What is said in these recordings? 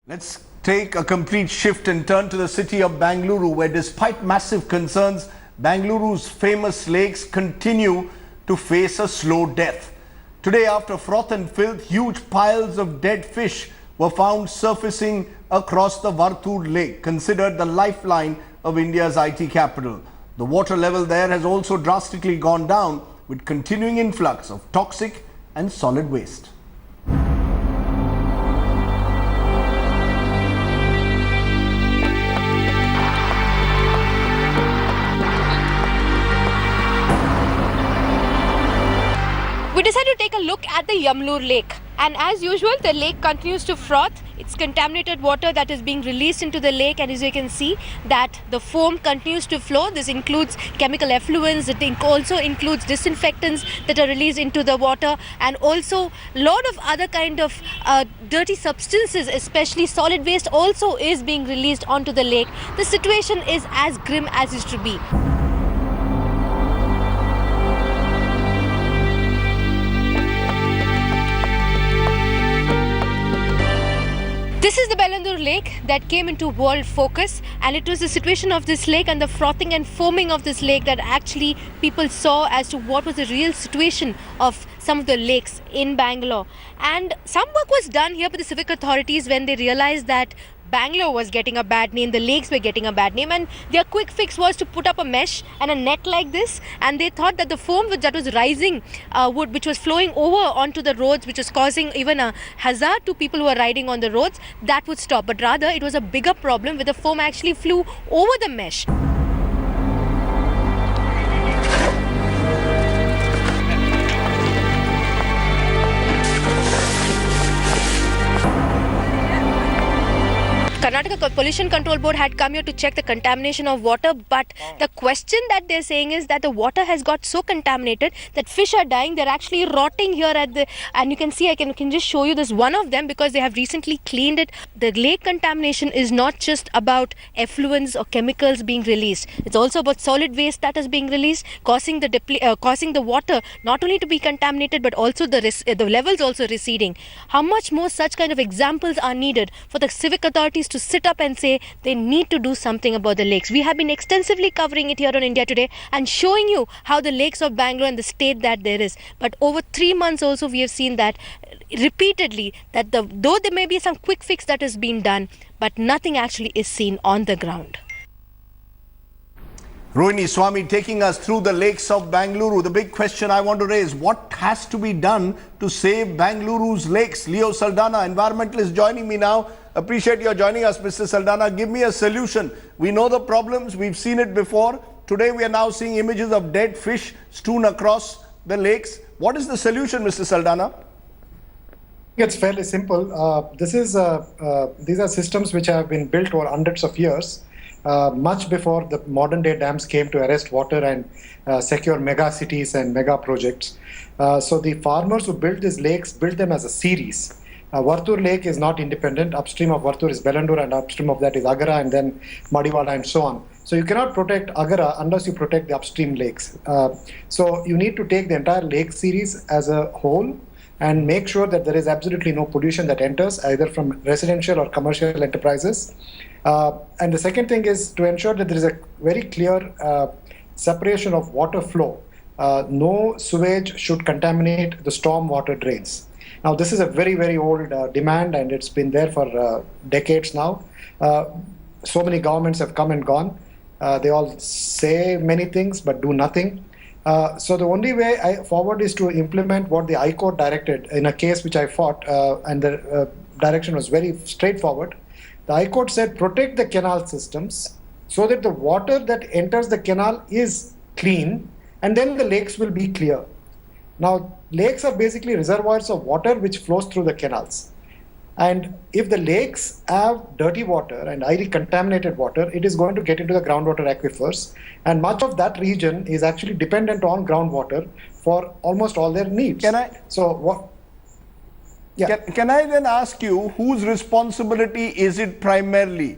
Let's take a complete shift and turn to the city of Bengaluru, where despite massive concerns, Bengaluru's famous lakes continue to face a slow death. Today, after froth and filth, huge piles of dead fish were found surfacing across the Vartur lake, considered the lifeline of India's IT capital. The water level there has also drastically gone down, with continuing influx of toxic and solid waste. We decided to take a look at the Yamlur lake, and as usual the lake continues to froth. It's contaminated water that is being released into the lake, and as you can see that the foam continues to flow. This includes chemical effluents, it also includes disinfectants that are released into the water, and also a lot of other kind of dirty substances, especially solid waste, also is being released onto the lake. The situation is as grim as it should be. This is the Bengaluru lake that came into world focus, and it was the situation of this lake and the frothing and foaming of this lake that actually people saw as to what was the real situation of some of the lakes in Bangalore. And some work was done here by the civic authorities when they realized that Bangalore was getting a bad name, the lakes were getting a bad name, and their quick fix was to put up a mesh and a net like this, and they thought that the foam that was rising, which was flowing over onto the roads, which was causing even a hazard to people who are riding on the roads, that would stop. But rather it was a bigger problem where the foam actually flew over the mesh. Karnataka Pollution Control Board had come here to check the contamination of water, but the question that they're saying is that the water has got so contaminated that fish are dying. They're actually rotting here at the, and you can see, I can just show you this one of them because they have recently cleaned it. The lake contamination is not just about effluents or chemicals being released. It's also about solid waste that is being released, causing the water not only to be contaminated but also the levels also receding. How much more such kind of examples are needed for the civic authorities to sit up and say they need to do something about the lakes? We have been extensively covering it here on India Today and showing you how the lakes of Bangalore and the state that there is. But over 3 months also we have seen that repeatedly that though there may be some quick fix that is being done, but nothing actually is seen on the ground. Rohini Swami taking us through the lakes of Bengaluru. The big question I want to raise, what has to be done to save Bengaluru's lakes? Leo Saldana, environmentalist, joining me now. Appreciate your joining us, Mr. Saldana. Give me a solution. We know the problems. We've seen it before. Today we are now seeing images of dead fish strewn across the lakes. What is the solution, Mr. Saldana? It's fairly simple. These are systems which have been built over hundreds of years. Much before the modern day dams came to arrest water and secure mega cities and mega projects. So the farmers who built these lakes built them as a series. Vartur Lake is not independent. Upstream of Vartur is Bengaluru, and upstream of that is Agara, and then Madiwala, and so on. So you cannot protect Agara unless you protect the upstream lakes. So you need to take the entire lake series as a whole and make sure that there is absolutely no pollution that enters either from residential or commercial enterprises. And the second thing is to ensure that there is a very clear separation of water flow. No sewage should contaminate the storm water drains. Now, this is a very, very old demand, and it's been there for decades now. So many governments have come and gone. They all say many things but do nothing. So the only way forward is to implement what the High Court directed in a case which I fought, and the direction was very straightforward. The High Court said protect the canal systems so that the water that enters the canal is clean, and then the lakes will be clear. Now, lakes are basically reservoirs of water which flows through the canals. And if the lakes have dirty water and highly contaminated water, it is going to get into the groundwater aquifers. And much of that region is actually dependent on groundwater for almost all their needs. Can I then ask you, whose responsibility is it primarily?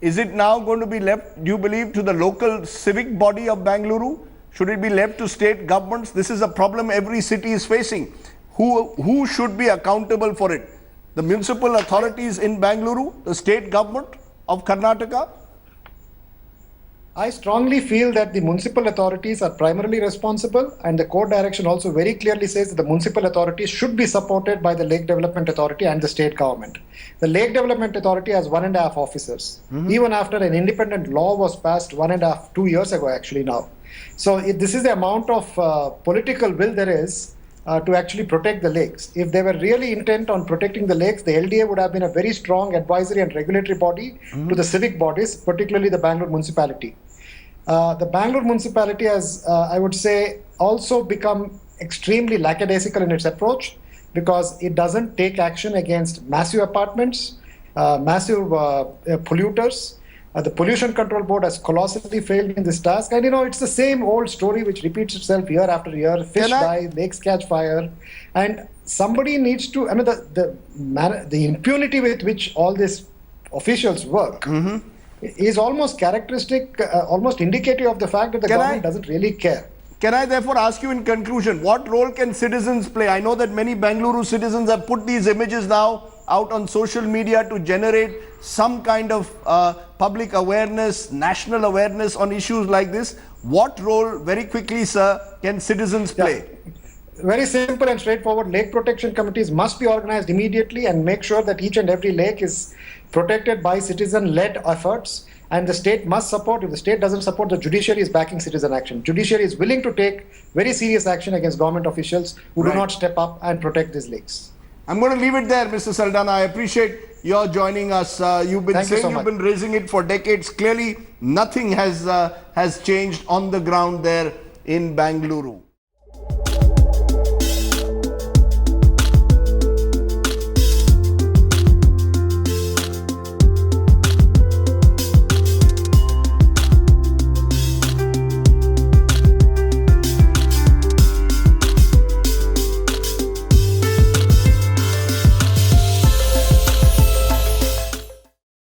Is it now going to be left, do you believe, to the local civic body of Bengaluru? Should it be left to state governments? This is a problem every city is facing. Who should be accountable for it? The municipal authorities in Bengaluru, the state government of Karnataka? I strongly feel that the municipal authorities are primarily responsible, and the court direction also very clearly says that the municipal authorities should be supported by the Lake Development Authority and the state government. The Lake Development Authority has 1.5 officers, even after an independent law was passed 1.5, 2 years ago actually now. So this is the amount of political will there is to actually protect the lakes. If they were really intent on protecting the lakes, the LDA would have been a very strong advisory and regulatory body to the civic bodies, particularly the Bangalore municipality. The Bangalore municipality has, I would say, also become extremely lackadaisical in its approach because it doesn't take action against massive apartments, massive polluters. The Pollution Control Board has colossally failed in this task. And, it's the same old story which repeats itself year after year. Fish die, lakes catch fire. And somebody needs to, the impunity with which all these officials work is almost characteristic, almost indicative of the fact that the government doesn't really care. Can I therefore ask you in conclusion, what role can citizens play? I know that many Bengaluru citizens have put these images now out on social media to generate some kind of public awareness, national awareness on issues like this. What role, very quickly, sir, can citizens play? Very simple and straightforward. Lake protection committees must be organized immediately and make sure that each and every lake is protected by citizen-led efforts. And the state must support. If the state doesn't support, the judiciary is backing citizen action. Judiciary is willing to take very serious action against government officials who do not step up and protect these lakes. I'm going to leave it there, Mr. Saldana. I appreciate your joining us. You've been saying you've been raising it for decades. Clearly, nothing has changed on the ground there in Bengaluru.